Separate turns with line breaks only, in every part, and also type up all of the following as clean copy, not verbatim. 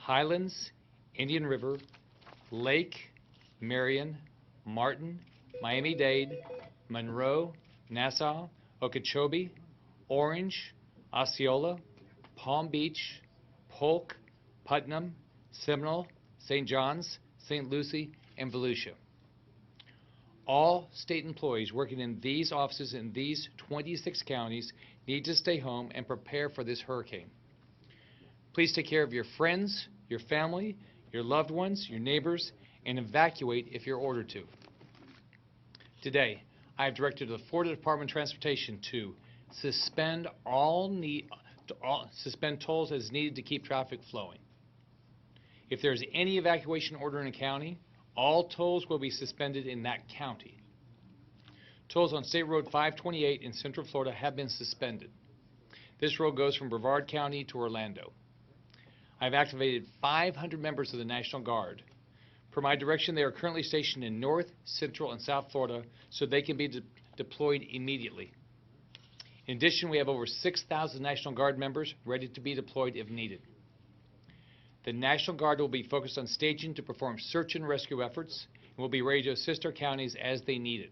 Highlands, Indian River, Lake, Marion, Martin, Miami-Dade, Monroe, Nassau, Okeechobee, Orange, Osceola, Palm Beach, Polk, Putnam, Seminole, St. John's, St. Lucie, and Volusia. All state employees working in these offices in these 26 counties need to stay home and prepare for this hurricane. Please take care of your friends, your family, your loved ones, your neighbors, and evacuate if you're ordered to. Today, I have directed the Florida Department of Transportation to suspend suspend tolls as needed to keep traffic flowing. If there's any evacuation order in a county, all tolls will be suspended in that county. Tolls on State Road 528 in Central Florida have been suspended. This road goes from Brevard County to Orlando. I've activated 500 members of the National Guard. Per my direction, they are currently stationed in North, Central, and South Florida so they can be deployed immediately. In addition, we have over 6,000 National Guard members ready to be deployed if needed. The National Guard will be focused on staging to perform search and rescue efforts and will be ready to assist our counties as they need it.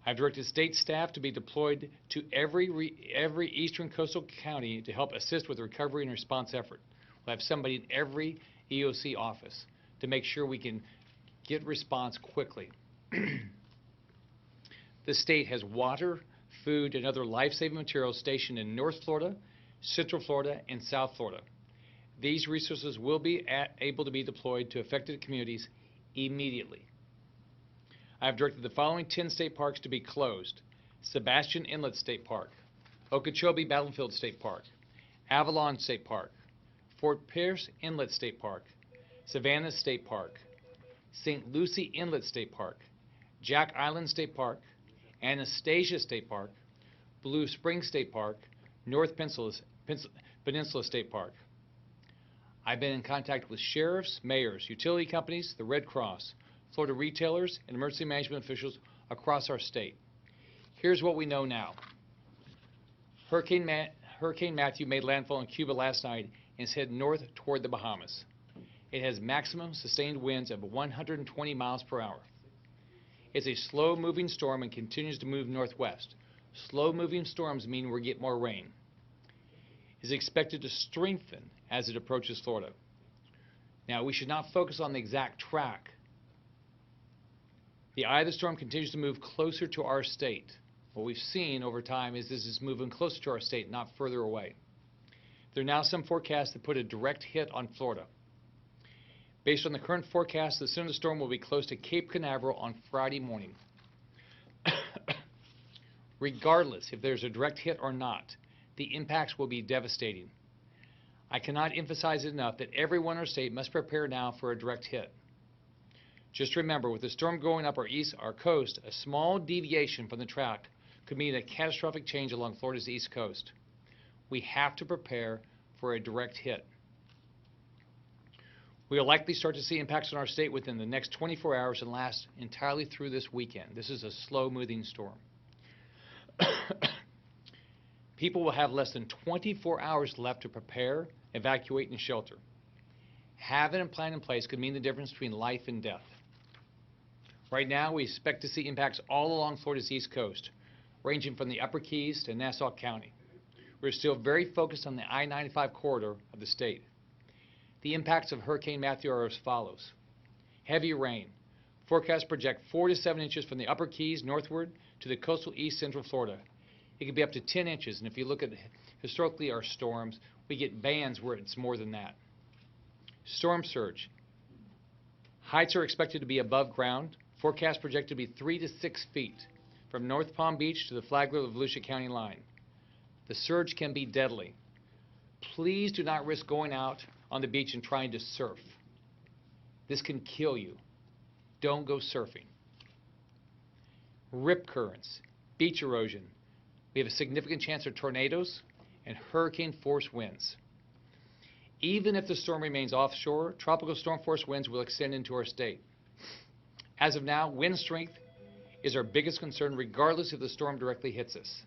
I've directed state staff to be deployed to every eastern coastal county to help assist with the recovery and response effort. We'll have somebody in every EOC office to make sure we can get response quickly. The state has water, food, and other life-saving materials stationed in North Florida, Central Florida, and South Florida. These resources will be able to be deployed to affected communities immediately. I have directed the following 10 state parks to be closed: Sebastian Inlet State Park, Okeechobee Battlefield State Park, Avalon State Park, Fort Pierce Inlet State Park, Savannah State Park, St. Lucie Inlet State Park, Jack Island State Park, Anastasia State Park, Blue Springs State Park, North Peninsula State Park. I've been in contact with sheriffs, mayors, utility companies, the Red Cross, Florida retailers, and emergency management officials across our state. Here's what we know now. Hurricane Matthew made landfall in Cuba last night and is headed north toward the Bahamas. It has maximum sustained winds of 120 miles per hour. It's a slow-moving storm and continues to move northwest. Slow-moving storms mean we get more rain. It is expected to strengthen as it approaches Florida. Now, we should not focus on the exact track. The eye of the storm continues to move closer to our state. What we've seen over time is this is moving closer to our state, not further away. There are now some forecasts that put a direct hit on Florida. Based on the current forecast, the center of the storm will be close to Cape Canaveral on Friday morning. Regardless if there's a direct hit or not, the impacts will be devastating. I cannot emphasize enough that everyone in our state must prepare now for a direct hit. Just remember, with the storm going up our coast, a small deviation from the track could mean a catastrophic change along Florida's east coast. We have to prepare for a direct hit. We will likely start to see impacts on our state within the next 24 hours and last entirely through this weekend. This is a slow-moving storm. People will have less than 24 hours left to prepare, evacuate, and shelter. Having a plan in place could mean the difference between life and death. Right now, we expect to see impacts all along Florida's east coast, ranging from the Upper Keys to Nassau County. We're still very focused on the I-95 corridor of the state. The impacts of Hurricane Matthew are as follows. Heavy rain. Forecasts project 4 to 7 inches from the Upper Keys northward to the coastal east central Florida. It could be up to 10 inches, and if you look at historically our storms, we get bands where it's more than that. Storm surge. Heights are expected to be above ground. Forecasts project to be 3 to 6 feet from North Palm Beach to the Flagler-Volusia County line. The surge can be deadly. Please do not risk going out on the beach and trying to surf. This can kill you. Don't go surfing. Rip currents, beach erosion. We have a significant chance of tornadoes and hurricane-force winds. Even if the storm remains offshore, tropical storm-force winds will extend into our state. As of now, wind strength is our biggest concern regardless if the storm directly hits us.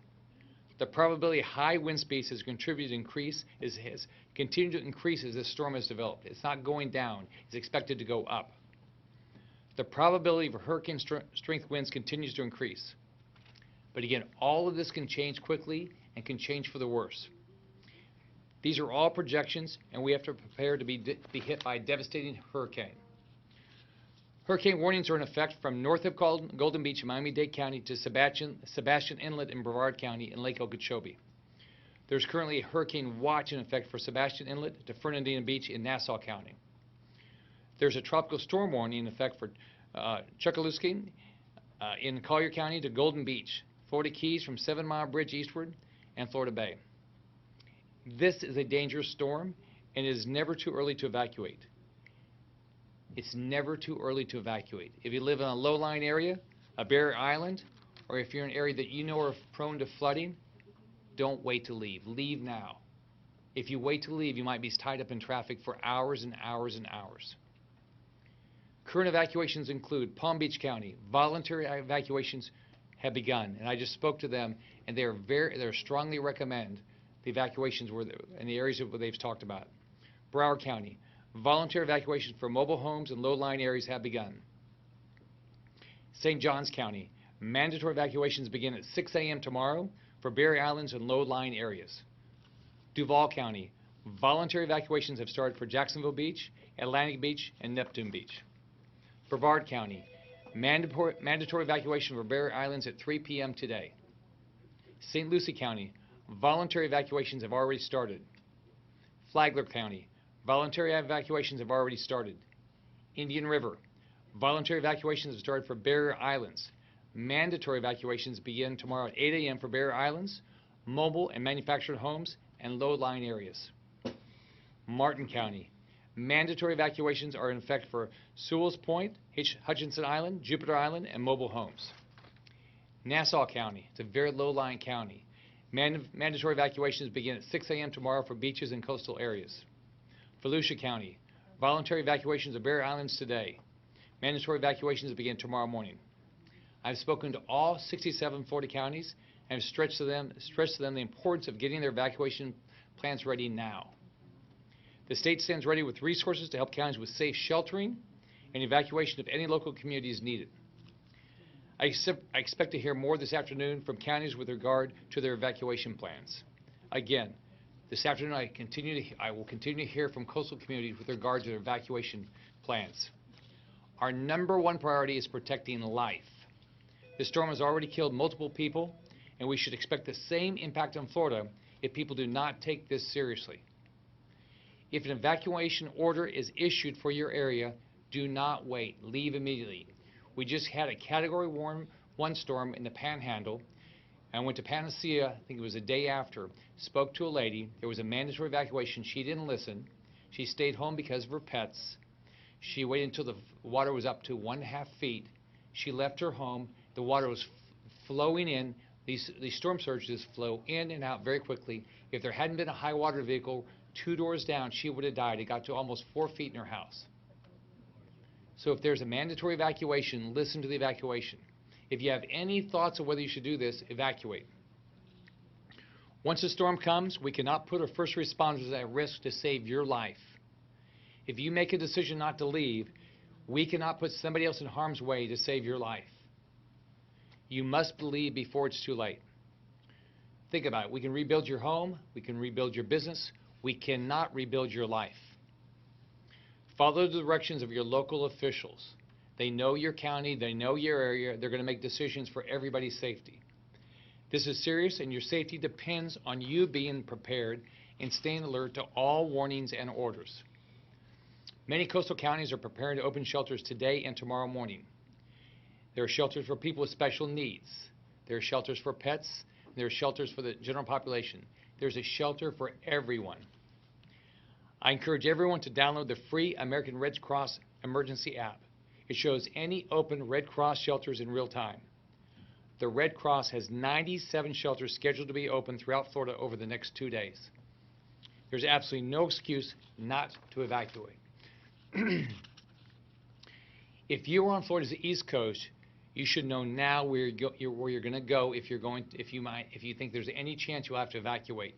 The probability of high wind speeds has has continued to increase as this storm has developed. It's not going down. It's expected to go up. The probability of hurricane strength winds continues to increase. But again, all of this can change quickly and can change for the worse. These are all projections, and we have to prepare to be hit by a devastating hurricane. Hurricane warnings are in effect from north of Golden Beach in Miami-Dade County to Sebastian Inlet in Brevard County and Lake Okeechobee. There's currently a hurricane watch in effect for Sebastian Inlet to Fernandina Beach in Nassau County. There's a tropical storm warning in effect for Chokoloskee in Collier County to Golden Beach, Florida Keys from 7 Mile Bridge eastward, and Florida Bay. This is a dangerous storm, and it is never too early to evacuate. It's never too early to evacuate. If you live in a low-lying area, a barrier island, or if you're in an area that you know are prone to flooding, don't wait to leave. Leave now. If you wait to leave, you might be tied up in traffic for hours and hours and hours. Current evacuations include Palm Beach County. Voluntary evacuations have begun, and I just spoke to them, and they strongly recommend the evacuations in the areas that they've talked about. Broward County. Voluntary evacuations for mobile homes and low-lying areas have begun. St. Johns County. Mandatory evacuations begin at 6 a.m. tomorrow for barrier islands and low-lying areas. Duval County. Voluntary evacuations have started for Jacksonville Beach, Atlantic Beach, and Neptune Beach. Brevard County. Mandatory evacuation for barrier islands at 3 p.m. today. St. Lucie County. Voluntary evacuations have already started. Flagler County. Voluntary evacuations have already started. Indian River. Voluntary evacuations have started for barrier islands. Mandatory evacuations begin tomorrow at 8 a.m. for barrier islands, mobile and manufactured homes, and low-lying areas. Martin County. Mandatory evacuations are in effect for Sewell's Point, Hutchinson Island, Jupiter Island, and mobile homes. Nassau County. It's a very low-lying county. Mandatory evacuations begin at 6 a.m. tomorrow for beaches and coastal areas. Volusia County. Voluntary evacuations of barrier islands today. Mandatory evacuations begin tomorrow morning. I've spoken to all 67 Florida counties and have stressed to them the importance of getting their evacuation plans ready now. The state stands ready with resources to help counties with safe sheltering and evacuation if any local community is needed. I expect to hear more this afternoon from counties with regard to their evacuation plans. Again, this afternoon I will continue to hear from coastal communities with regard to their evacuation plans. Our number one priority is protecting life. This storm has already killed multiple people, and we should expect the same impact on Florida if people do not take this seriously. If an evacuation order is issued for your area, do not wait. Leave immediately. We just had a Category 1 storm in the Panhandle. I went to Panacea, I think it was the day after, spoke to a lady. There was a mandatory evacuation. She didn't listen. She stayed home because of her pets. She waited until the water was up to 1.5 feet. She left her home. The water was flowing in. These storm surges flow in and out very quickly. If there hadn't been a high water vehicle 2 doors down, she would have died. It got to almost 4 feet in her house. So if there's a mandatory evacuation, listen to the evacuation. If you have any thoughts of whether you should do this, evacuate. Once the storm comes, we cannot put our first responders at risk to save your life. If you make a decision not to leave, we cannot put somebody else in harm's way to save your life. You must leave before it's too late. Think about it. We can rebuild your home. We can rebuild your business. We cannot rebuild your life. Follow the directions of your local officials. They know your county. They know your area. They're going to make decisions for everybody's safety. This is serious, and your safety depends on you being prepared and staying alert to all warnings and orders. Many coastal counties are preparing to open shelters today and tomorrow morning. There are shelters for people with special needs. There are shelters for pets. There are shelters for the general population. There's a shelter for everyone. I encourage everyone to download the free American Red Cross emergency app. It shows any open Red Cross shelters in real time. The Red Cross has 97 shelters scheduled to be open throughout Florida over the next 2 days. There's absolutely no excuse not to evacuate. If you are on Florida's East Coast, You should know now where you're going to go if you think there's any chance you'll have to evacuate.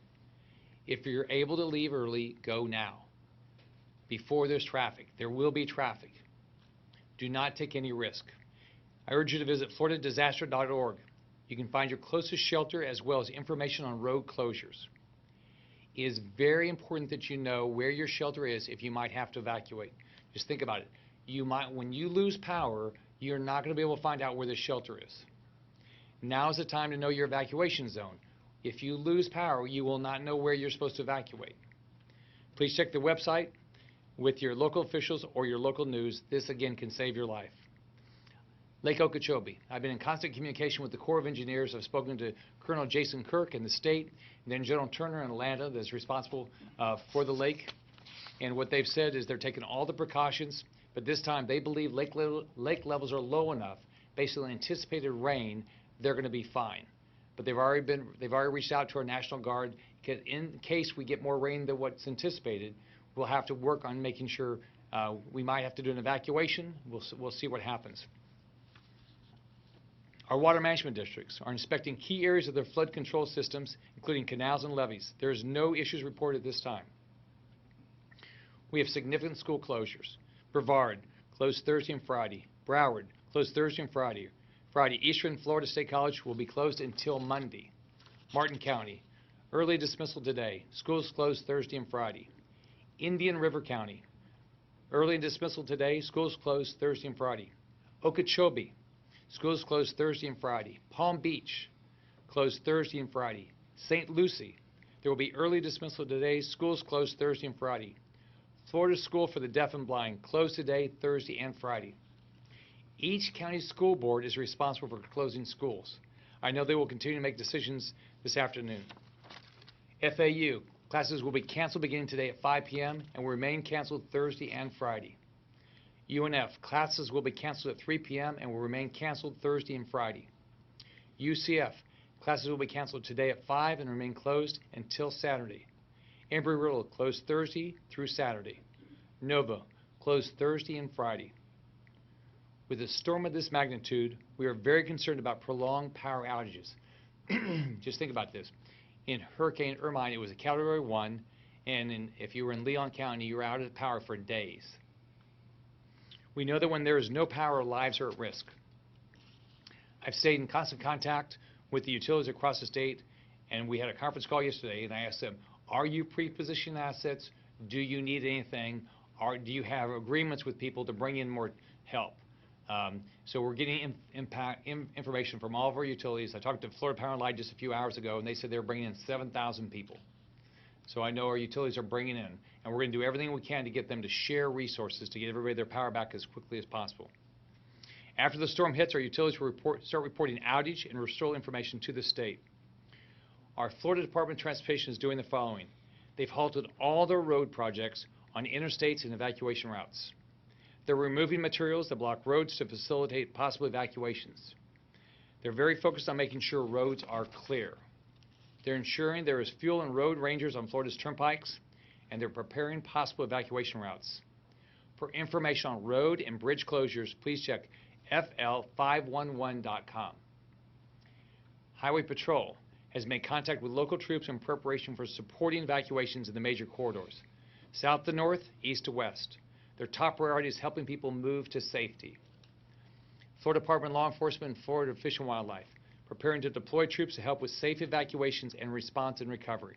If you're able to leave early, go now, before there's traffic. There will be traffic. Do not take any risk. I urge you to visit floridadisaster.org. You can find your closest shelter as well as information on road closures. It is very important that you know where your shelter is if you might have to evacuate. Just think about it. When you lose power, you're not going to be able to find out where the shelter is. Now is the time to know your evacuation zone. If you lose power, you will not know where you're supposed to evacuate. Please check the website with your local officials or your local news. This, again, can save your life. Lake Okeechobee. I've been in constant communication with the Corps of Engineers. I've spoken to Colonel Jason Kirk in the state, and then General Turner in Atlanta that's responsible for the lake. And what they've said is they're taking all the precautions, but this time they believe lake levels are low enough, based on anticipated rain, they're going to be fine. But they've already reached out to our National Guard. In case we get more rain than what's anticipated, we'll have to work on making sure we might have to do an evacuation. We'll see what happens. Our water management districts are inspecting key areas of their flood control systems, including canals and levees. There is no issues reported this time. We have significant school closures. Brevard, closed Thursday and Friday. Broward, closed Thursday and Friday. Eastern Florida State College will be closed until Monday. Martin County, early dismissal today. Schools closed Thursday and Friday. Indian River County, early dismissal today. Schools closed Thursday and Friday. Okeechobee, schools closed Thursday and Friday. Palm Beach, closed Thursday and Friday. St. Lucie, there will be early dismissal today. Schools closed Thursday and Friday. Florida School for the Deaf and Blind, closed today, Thursday and Friday. Each county school board is responsible for closing schools. I know they will continue to make decisions this afternoon. FAU, classes will be canceled beginning today at 5 p.m. and will remain canceled Thursday and Friday. UNF, classes will be canceled at 3 p.m. and will remain canceled Thursday and Friday. UCF, classes will be canceled today at 5 and remain closed until Saturday. Embry-Riddle, closed Thursday through Saturday. Nova, closed Thursday and Friday. With a storm of this magnitude, we are very concerned about prolonged power outages. Just think about this. In Hurricane Irma, it was a Category 1, and if you were in Leon County, you were out of power for days. We know that when there is no power, lives are at risk. I've stayed in constant contact with the utilities across the state, and we had a conference call yesterday, and I asked them, are you pre-positioning assets? Do you need anything? Do you have agreements with people to bring in more help? So we're getting information from all of our utilities. I talked to Florida Power and Light just a few hours ago, and they said they're bringing in 7,000 people. So I know our utilities are bringing in, and we're going to do everything we can to get them to share resources to get everybody their power back as quickly as possible. After the storm hits, our utilities will start reporting outage and restoral information to the state. Our Florida Department of Transportation is doing the following. They've halted all their road projects on interstates and evacuation routes. They're removing materials that block roads to facilitate possible evacuations. They're very focused on making sure roads are clear. They're ensuring there is fuel and road rangers on Florida's turnpikes, and they're preparing possible evacuation routes. For information on road and bridge closures, please check fl511.com. Highway Patrol has made contact with local troops in preparation for supporting evacuations in the major corridors, south to north, east to west. Their top priority is helping people move to safety. Florida Department of Law Enforcement and Florida Fish and Wildlife preparing to deploy troops to help with safe evacuations and response and recovery.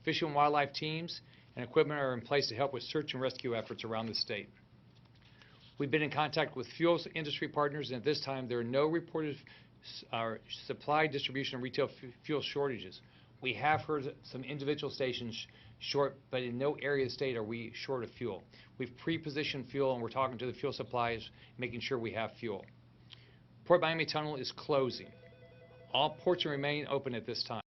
Fish and Wildlife teams and equipment are in place to help with search and rescue efforts around the state. We've been in contact with fuel industry partners, and at this time there are no reported supply, distribution, and retail fuel shortages. We have heard some individual stations short, but in no area of the state are we short of fuel. We've pre-positioned fuel, and we're talking to the fuel suppliers, making sure we have fuel. Port Miami Tunnel is closing. All ports remain open at this time.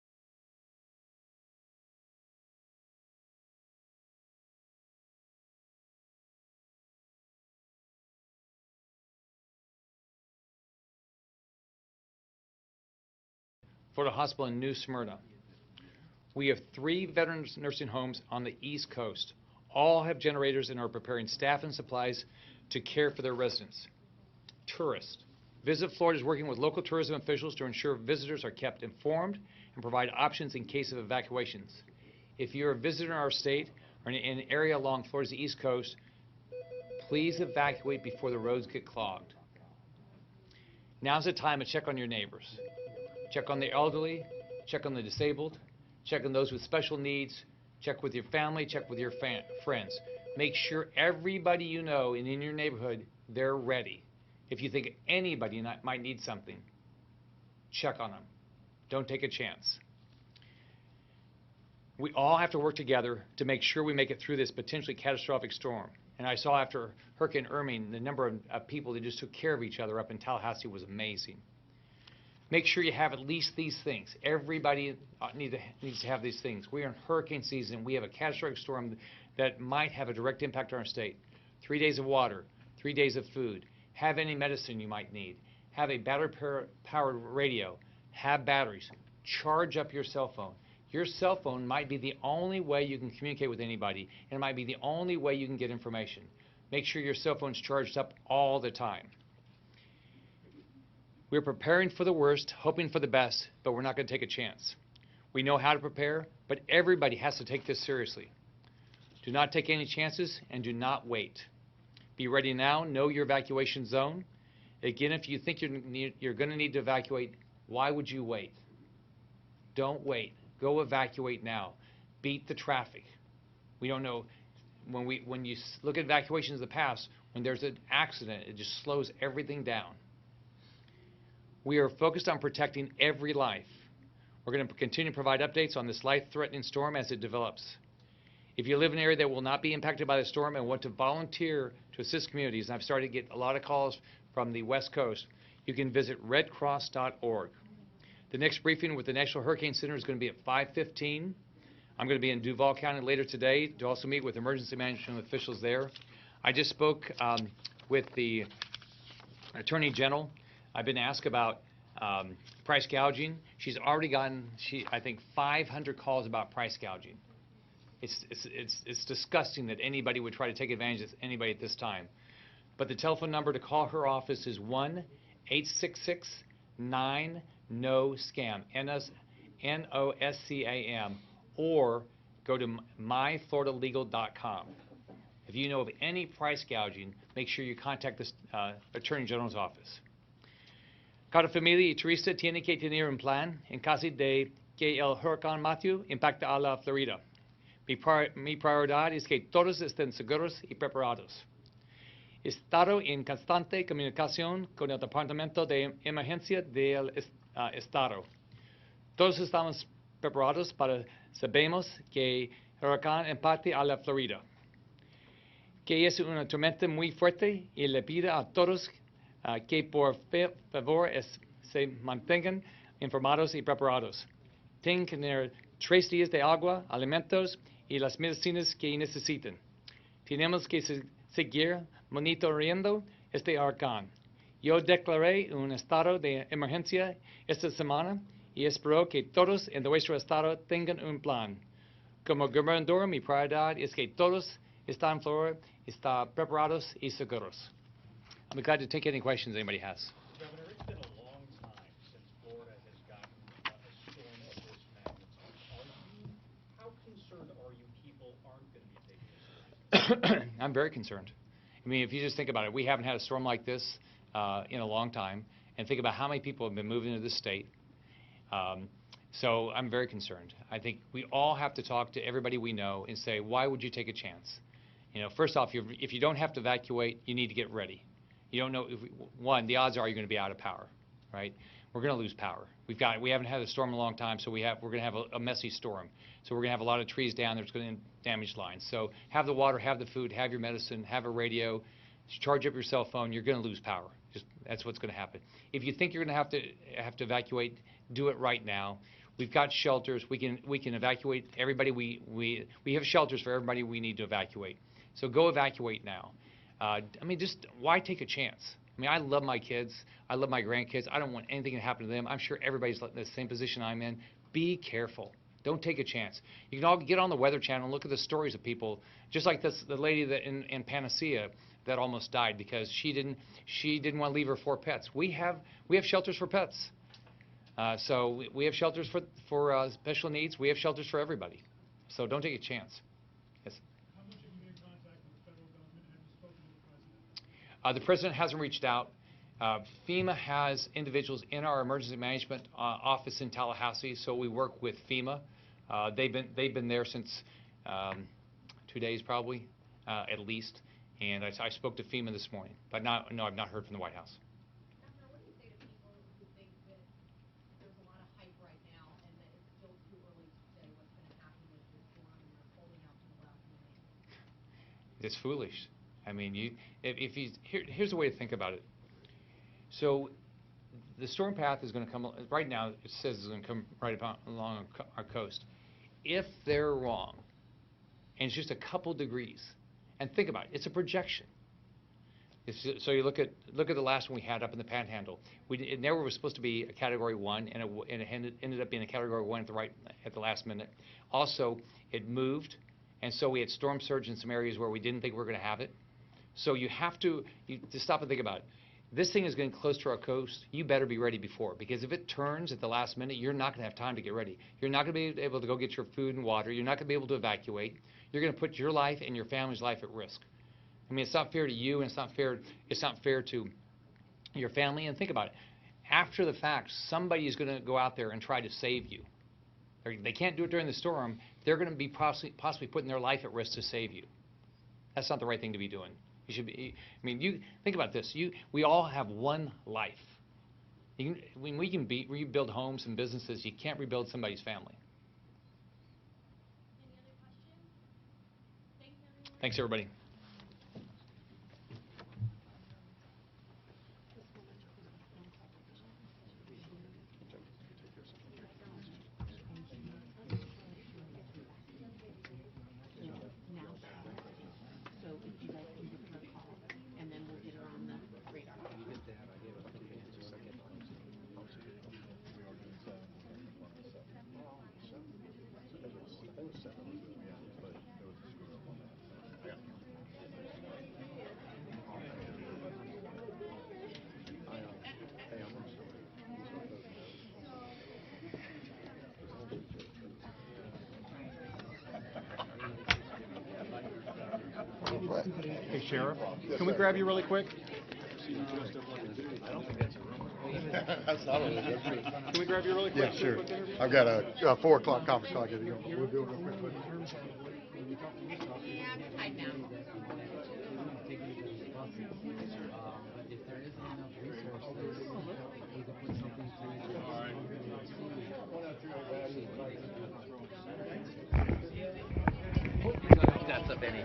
Florida Hospital in New Smyrna. We have 3 veterans nursing homes on the East Coast. All have generators and are preparing staff and supplies to care for their residents. Tourists. Visit Florida is working with local tourism officials to ensure visitors are kept informed and provide options in case of evacuations. If you're a visitor in our state or in an area along Florida's East Coast, please evacuate before the roads get clogged. Now's the time to check on your neighbors. Check on the elderly, check on the disabled, check on those with special needs, check with your family, check with your friends. Make sure everybody you know and in your neighborhood, they're ready. If you think anybody might need something, check on them. Don't take a chance. We all have to work together to make sure we make it through this potentially catastrophic storm. And I saw after Hurricane Irma, the number of people that just took care of each other up in Tallahassee was amazing. Make sure you have at least these things. Everybody needs to have these things. We are in hurricane season. We have a catastrophic storm that might have a direct impact on our state. 3 days of water, 3 days of food. Have any medicine you might need. Have a battery-powered radio. Have batteries. Charge up your cell phone. Your cell phone might be the only way you can communicate with anybody, and it might be the only way you can get information. Make sure your cell phone's charged up all the time. We're preparing for the worst, hoping for the best, but we're not going to take a chance. We know how to prepare, but everybody has to take this seriously. Do not take any chances and do not wait. Be ready now. Know your evacuation zone. Again, if you think you're going to need to evacuate, why would you wait? Don't wait. Go evacuate now. Beat the traffic. We don't know. When you look at evacuations in the past, when there's an accident, it just slows everything down. We are focused on protecting every life. We're going to continue to provide updates on this life-threatening storm as it develops. If you live in an area that will not be impacted by the storm and want to volunteer to assist communities, and I've started to get a lot of calls from the West Coast, you can visit redcross.org. The next briefing with the National Hurricane Center is going to be at 5:15. I'm going to be in Duval County later today to also meet with emergency management officials there. I just spoke with the Attorney General. I've been asked about price gouging. She's already gotten, I think, 500 calls about price gouging. It's disgusting that anybody would try to take advantage of anybody at this time. But the telephone number to call her office is 1-866-9-NO-SCAM, N-O-S-C-A-M, or go to myfloridalegal.com. If you know of any price gouging, make sure you contact the Attorney General's office. Cada familia y Teresa tiene que tener un plan en caso de que el huracán Matthew impacte a la Florida. Mi prioridad es que todos estén seguros y preparados. He estado en constante comunicación con el Departamento de Emergencia del Estado. Todos estamos preparados para sabemos que el huracán impacte a la Florida, que es una tormenta muy fuerte y le pido a todos que por favor se mantengan informados y preparados. Tienen que tener 3 días de agua, alimentos y las medicinas que necesiten. Tenemos que seguir monitoreando este huracán. Yo declaré un estado de emergencia esta semana y espero que todos en nuestro estado tengan un plan. Como gobernador, mi prioridad es que todos están en Florida, están preparados y seguros. I'm glad to take any questions anybody has.
Governor, it's been a long time since Florida has gotten a storm of this magnitude. How concerned are you people aren't going to be taking this seriously?
I'm very concerned. I mean, if you just think about it, we haven't had a storm like this in a long time, and think about how many people have been moving into this state. So I'm very concerned. I think we all have to talk to everybody we know and say, why would you take a chance? You know, first off, if you don't have to evacuate, you need to get ready. You don't know, one, the odds are you're going to be out of power, right? We're going to lose power. We haven't had a storm in a long time, so we're going to have a messy storm. So we're going to have a lot of trees down. There's going to damage lines. So have the water, have the food, have your medicine, have a radio, charge up your cell phone. You're going to lose power. That's what's going to happen. If you think you're going to have to evacuate, do it right now. We've got shelters. We can evacuate everybody. We have shelters for everybody we need to evacuate. So go evacuate now. I mean, just why take a chance? I mean, I love my kids. I love my grandkids. I don't want anything to happen to them. I'm sure everybody's in the same position I'm in. Be careful. Don't take a chance. You can all get on the Weather Channel and look at the stories of people, just like the lady that in Panacea that almost died because she didn't want to leave her 4 pets. We have shelters for pets. So we have shelters for special needs. We have shelters for everybody. So don't take a chance. Yes.
How much have you been in contact with the federal government? Have you spoken to the president?
The president hasn't reached out. FEMA has individuals in our emergency management office in Tallahassee, so we work with FEMA. They've been there since 2 days probably, at least. And I spoke to FEMA this morning, but no, I've not heard from the White House.
Governor, what do you say to people who think that there's a lot of hype right now and that it's still too early to say what's going to happen with this storm and they're holding out to the last minute?
It's foolish. I mean, here's the way to think about it. So the storm path is going to come, right now it says it's going to come right along our coast. If they're wrong, and it's just a couple degrees, and think about it, it's a projection. So you look at the last one we had up in the Panhandle. It never was supposed to be a Category 1, and it ended up being a Category 1 at the last minute. Also, it moved, and so we had storm surge in some areas where we didn't think we were going to have it. So you have to stop and think about it. This thing is getting close to our coast. You better be ready before, because if it turns at the last minute, you're not going to have time to get ready. You're not going to be able to go get your food and water. You're not going to be able to evacuate. You're going to put your life and your family's life at risk. I mean, it's not fair to you, and it's not fair to your family. And think about it. After the fact, somebody is going to go out there and try to save you. They can't do it during the storm. They're going to be possibly putting their life at risk to save you. That's not the right thing to be doing. You should be. I mean, you think about this. We all have one life. When we can rebuild homes and businesses, you can't rebuild somebody's family.
Any other questions? Thanks, everyone.
Thanks, everybody.
So if you guys can give her a call, and then we'll get her on the radar.
Hey, Sheriff, can we grab you really quick?
That's not really good.
Can we grab you really quick?
Yeah, sure.
Quick interview?
I've got a 4 o'clock conference call I got to go. We'll do it real quick.
Hide now.
That's up any.